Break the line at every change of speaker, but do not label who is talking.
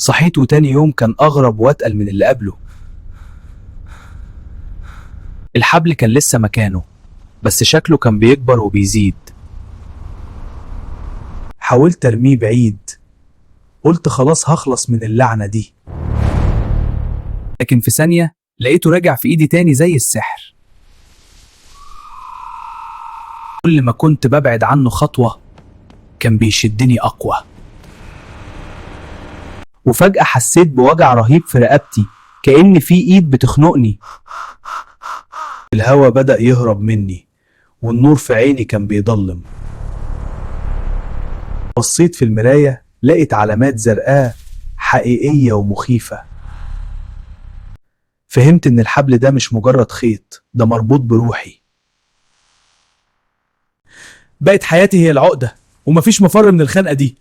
صحيت وتاني يوم كان أغرب وأتقل من اللي قبله. الحبل كان لسه مكانه، بس شكله كان بيكبر وبيزيد. حاولت أرميه بعيد، قلت خلاص هخلص من اللعنة دي، لكن في ثانية لقيته راجع في إيدي تاني زي السحر. كل ما كنت ببعد عنه خطوة كان بيشدني أقوى، وفجأة حسيت بوجع رهيب في رقبتي، كأن في إيد بتخنقني. الهوا بدأ يهرب مني، والنور في عيني كان بيضلم. بصيت في المراية لقيت علامات زرقاء حقيقية ومخيفة. فهمت إن الحبل ده مش مجرد خيط، ده مربوط بروحي. بقت حياتي هي العقدة، ومفيش مفر من الخنقة دي.